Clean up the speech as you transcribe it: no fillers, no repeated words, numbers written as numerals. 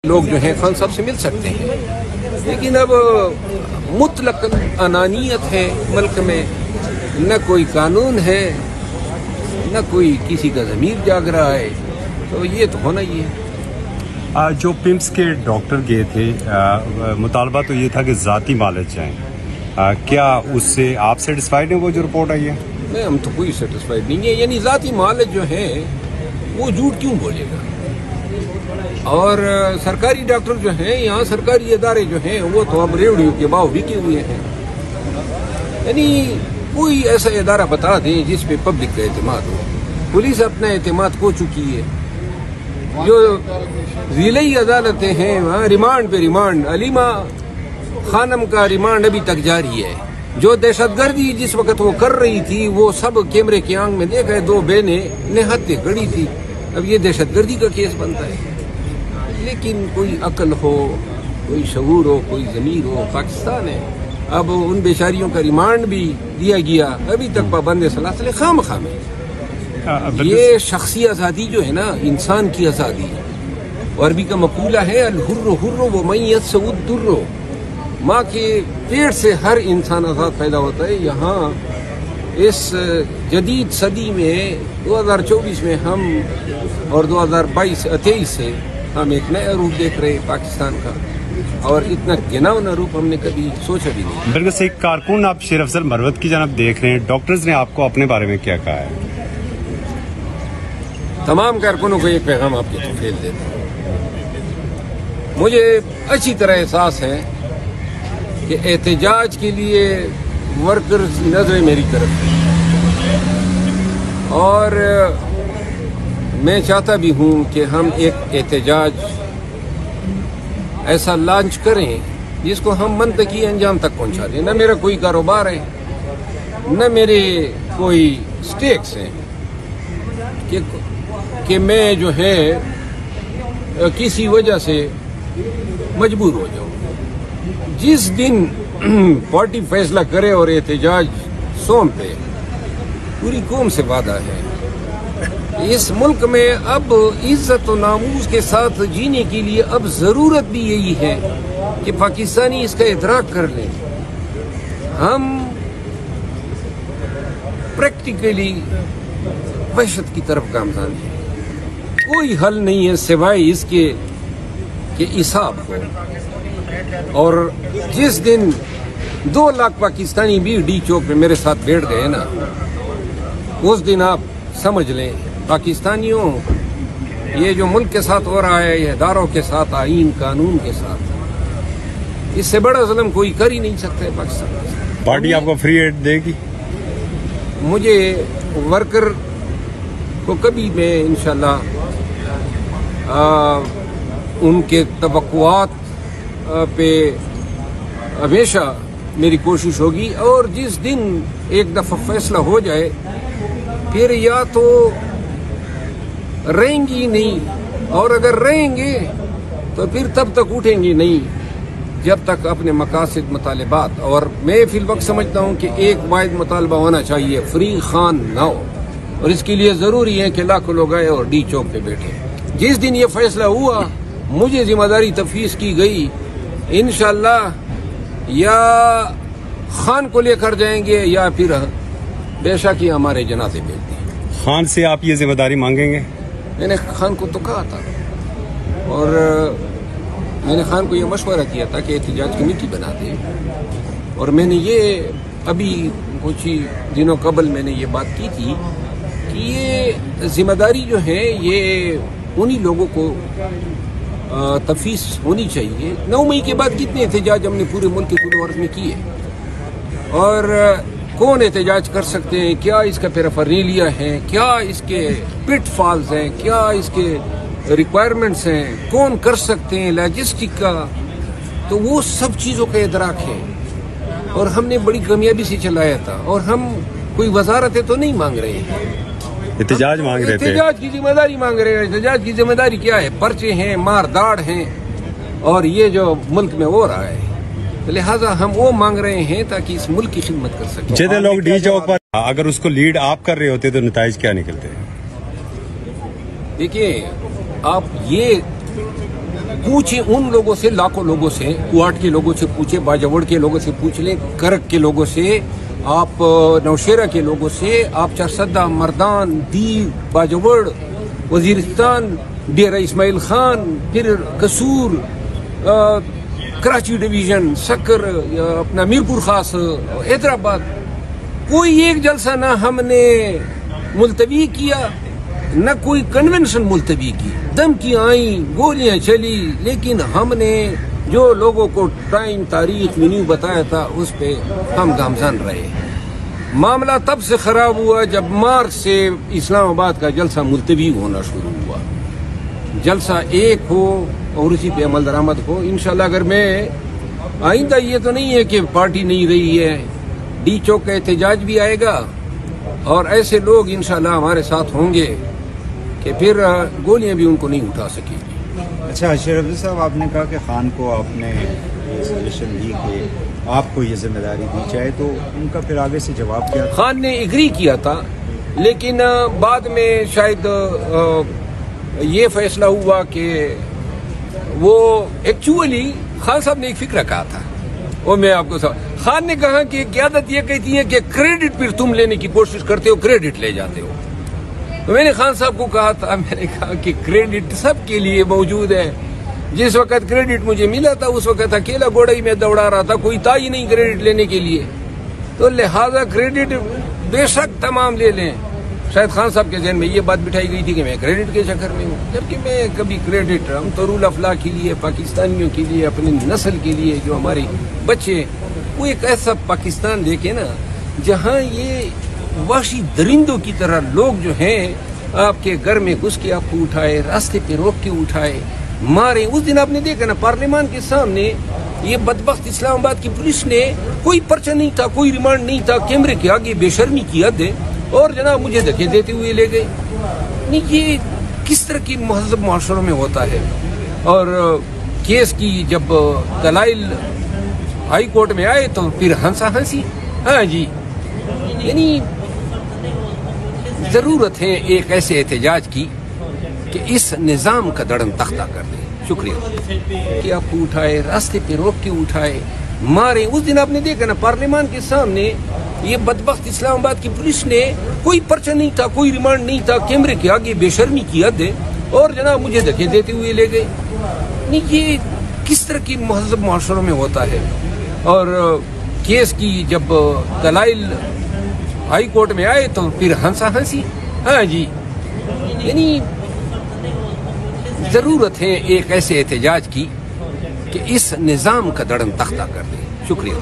لوگ جو ہیں خان صاحب سے مل سکتے ہیں، لیکن اب مطلق انانیت ہے ملک میں، نہ کوئی قانون ہے، نہ کوئی کسی کا ضمیر جاگ رہا ہے، تو یہ تو ہونا ہی ہے۔ جو پمس کے ڈاکٹر گئے تھے، مطالبہ تو یہ تھا کہ ذاتی معالج جائیں، کیا اس سے آپ سیٹسفائیڈ ہیں وہ جو رپورٹ آئی ہے؟ نہیں، ہم تو کوئی سیٹسفائیڈ نہیں ہے، یعنی ذاتی معالج جو ہیں وہ جھوٹ کیوں بولے گا؟ اور سرکاری ڈاکٹر جو ہیں، یہاں سرکاری ادارے جو ہیں وہ تو اب ریوڑیوں کے باؤ بکے ہوئے ہیں، یعنی کوئی ایسا ادارہ بتا دیں جس پہ پبلک کا اعتماد ہو۔ پولیس اپنا اعتماد کھو چکی ہے، جو ضلعی عدالتیں ہیں وہاں ریمانڈ پہ ریمانڈ، علیمہ خانم کا ریمانڈ ابھی تک جاری ہے۔ جو دہشت گردی جس وقت وہ کر رہی تھی وہ سب کیمرے کی آنکھ میں دیکھا ہے، 2 بہنیں نہتے کھڑی تھی، اب یہ دہشت گردی کا کیس بنتا ہے۔ لیکن کوئی عقل ہو، کوئی شعور ہو، کوئی ضمیر ہو، پاکستان ہے۔ اب ان بیچاریوں کا ریمانڈ بھی دیا گیا، ابھی تک پابند سلاسل خام خام ہے۔ یہ شخصی آزادی جو ہے نا، انسان کی آزادی ہے، عربی کا مقولہ ہے الحر حر ومن یتسع الضر، ماں کے پیٹ سے ہر انسان آزاد پیدا ہوتا ہے۔ یہاں اس جدید صدی میں 2024 میں ہم اور 2023 سے ہم ایک نیا روپ دیکھ رہے ہیں پاکستان کا، اور اتنا گھناؤنا روپ ہم نے کبھی سوچا بھی نہیں۔ بالکل صحیح۔ کارکن آپ شیر افضل مروت کی جانب دیکھ رہے ہیں، ڈاکٹرز نے آپ کو اپنے بارے میں کیا کہا ہے؟ تمام کارکنوں کو ایک پیغام آپ کے توفیل دیتا ہوں۔ مجھے اچھی طرح احساس ہے کہ احتجاج کے لیے ورکرز کی نظریں میری طرف ہیں، اور میں چاہتا بھی ہوں کہ ہم ایک احتجاج ایسا لانچ کریں جس کو ہم منطقی انجام تک پہنچا دیں۔ نہ میرا کوئی کاروبار ہے، نہ میرے کوئی سٹیکس ہیں کہ میں جو ہے کسی وجہ سے مجبور ہو جاؤں۔ جس دن پارٹی فیصلہ کرے اور احتجاج سونپے، پوری قوم سے وعدہ ہے، اس ملک میں اب عزت و ناموس کے ساتھ جینے کے لیے اب ضرورت بھی یہی ہے کہ پاکستانی اس کا ادراک کر لیں۔ ہم پریکٹیکلی وحشت کی طرف گامزن ہیں، کوئی حل نہیں ہے سوائے اس کے کہ حساب ہو، اور جس دن 2 لاکھ پاکستانی بھی ڈی چوک پہ میرے ساتھ بیٹھ گئے نا، اس دن آپ سمجھ لیں پاکستانیوں، یہ جو ملک کے ساتھ ہو رہا ہے، یہ اداروں کے ساتھ، آئین قانون کے ساتھ، اس سے بڑا ظلم کوئی کر ہی نہیں سکتا ہے پاکستان میں۔ پارٹی آپ کو فری ایڈ دے گی؟ مجھے ورکر کو کبھی میں انشاءاللہ ان کے توقعات پہ ہمیشہ میری کوشش ہوگی، اور جس دن ایک دفعہ فیصلہ ہو جائے پھر یا تو رہیں گی نہیں، اور اگر رہیں گے تو پھر تب تک اٹھیں گے نہیں جب تک اپنے مقاصد مطالبات، اور میں فی الوقت سمجھتا ہوں کہ ایک واحد مطالبہ ہونا چاہیے، فری خان نہ ہو، اور اس کے لیے ضروری ہے کہ لاکھوں لوگ آئے اور ڈی چوک پہ بیٹھے۔ جس دن یہ فیصلہ ہوا، مجھے ذمہ داری تفویض کی گئی، انشاءاللہ یا خان کو لے کر جائیں گے یا پھر بے شک ہی ہمارے جنازے بھیج دیں۔ خان سے آپ یہ ذمہ داری مانگیں گے؟ میں نے خان کو تو کہا تھا، اور میں نے خان کو یہ مشورہ کیا تھا کہ احتجاج کمیٹی بنا دے، اور میں نے یہ ابھی کچھ ہی دنوں قبل میں نے یہ بات کی تھی کہ یہ ذمہ داری جو ہے یہ انہی لوگوں کو تفویض ہونی چاہیے۔ 9 مئی کے بعد کتنے احتجاج ہم نے پورے ملک کے کل عرض میں کیے، اور کون احتجاج کر سکتے ہیں، کیا اس کا پیرافرنیلیا ہے، کیا اس کے پٹ فالز ہیں، کیا اس کے ریکوائرمنٹس ہیں، کون کر سکتے ہیں، لاجسٹک کا، تو وہ سب چیزوں کا ادراک ہے، اور ہم نے بڑی کامیابی سے چلایا تھا، اور ہم کوئی وزارتیں تو نہیں مانگ رہے ہیں، احتجاج مانگ رہے تھے، احتجاج کی ذمہ داری مانگ رہے ہیں۔ احتجاج کی ذمہ داری کیا ہے؟ پرچے ہیں، مار داڑ ہیں، اور یہ جو ملک میں ہو رہا ہے، لہٰذا ہم وہ مانگ رہے ہیں تاکہ اس ملک کی خدمت کر سکیں۔ جتنے لوگ ڈی چوک پر، اگر اس کو لیڈ آپ کر رہے ہوتے تو نتائج کیا نکلتے؟ دیکھیے، آپ یہ پوچھیں ان لوگوں سے، لاکھوں لوگوں سے، کوٹ کے لوگوں سے پوچھیں، باجوڑ کے لوگوں سے پوچھ لیں، کرک کے لوگوں سے، آپ نوشیرہ کے لوگوں سے، آپ چرسدہ، مردان، دیر، باجوڑ، وزیرستان، ڈیرہ اسماعیل خان، پھر قصور، کراچی ڈویژن، سکر، اپنا میرپور خاص، حیدرآباد، کوئی ایک جلسہ نہ ہم نے ملتوی کیا، نہ کوئی کنونشن ملتوی کی، دھمکی آئیں، گولیاں چلی، لیکن ہم نے جو لوگوں کو ٹائم، تاریخ، مینیو بتایا تھا اس پہ ہم گامزن رہے۔ معاملہ تب سے خراب ہوا جب مارچ سے اسلام آباد کا جلسہ ملتوی ہونا شروع ہوا۔ جلسہ ایک ہو اور اسی پہ عمل درآمد ہو۔ انشاءاللہ اگر میں آئندہ، یہ تو نہیں ہے کہ پارٹی نہیں رہی ہے، ڈی چوک کا احتجاج بھی آئے گا اور ایسے لوگ انشاءاللہ ہمارے ساتھ ہوں گے کہ پھر گولیاں بھی ان کو نہیں اٹھا سکیں گی۔ اچھا شیر افضل صاحب، آپ نے کہا کہ خان کو آپ نے سجیشن دی کہ آپ کو یہ ذمہ داری دی جائے، تو ان کا پھر آگے سے جواب کیا تھا؟ خان نے ایگری کیا تھا، لیکن بعد میں شاید یہ فیصلہ ہوا کہ وہ ایکچولی خان صاحب نے ایک فکر کہا تھا، وہ میں آپ کو خان نے کہا کہ قیادت یہ کہتی ہے کہ کریڈٹ پھر تم لینے کی کوشش کرتے ہو، کریڈٹ لے جاتے ہو۔ تو میں نے خان صاحب کو کہا تھا، میں نے کہا کہ کریڈٹ سب کے لیے موجود ہے۔ جس وقت کریڈٹ مجھے ملا تھا اس وقت اکیلا گھوڑا ہی میں دوڑا رہا تھا، کوئی تھا ہی نہیں کریڈٹ لینے کے لیے، تو لہذا کریڈٹ بے شک تمام لے لیں۔ شاید خان صاحب کے ذہن میں یہ بات بٹھائی گئی تھی کہ میں کریڈٹ کے چکر میں ہوں، جبکہ میں کبھی کریڈٹ، ہم تو رول آف لا کے لیے، پاکستانیوں کے لیے، اپنی نسل کے لیے، جو ہمارے بچے، وہ ایک ایسا پاکستان دیکھیں نا جہاں یہ وحشی درندوں کی طرح لوگ جو ہیں آپ کے گھر میں گھس کے آپ کو اٹھائے، راستے پہ روک کے اٹھائے، مارے۔ اس دن آپ نے دیکھا نا پارلیمان کے سامنے یہ بدبخت اسلام آباد کی پولیس نے، کوئی پرچہ نہیں تھا، کوئی ریمانڈ نہیں تھا، کیمرے کے آگے بے شرمی کی حد ہے، اور جناب مجھے دھکے دیتے ہوئے لے گئے۔ نہیں، یہ کس طرح کی مہذب معاشروں میں ہوتا ہے؟ اور کیس کی جب دلائل ہائی کورٹ میں آئے تو پھر ہنسا ہنسی۔ ہاں جی، یعنی ضرورت ہے ایک ایسے احتجاج کی کہ اس نظام کا دڑم تختہ کر دیں۔ شکریہ کہ آپ کو اٹھائے، راستے پہ روک کے اٹھائے، مارے۔ اس دن آپ نے دیکھا نا پارلیمان کے سامنے یہ بدبخت اسلام آباد کی پولیس نے، کوئی پرچہ نہیں تھا، کوئی ریمانڈ نہیں تھا، کیمرے کے آگے بے شرمی کی حد ہے، اور جناب مجھے دھکے دیتے ہوئے لے گئے۔ نہیں، یہ کس طرح کی مہذب معاشروں میں ہوتا ہے؟ اور کیس کی جب دلائل ہائی کورٹ میں آئے تو پھر ہنسا ہنسی۔ ہاں جی، یعنی ضرورت ہے ایک ایسے احتجاج کی کہ اس نظام کا دڑم تختہ کر دیں۔ شکریہ۔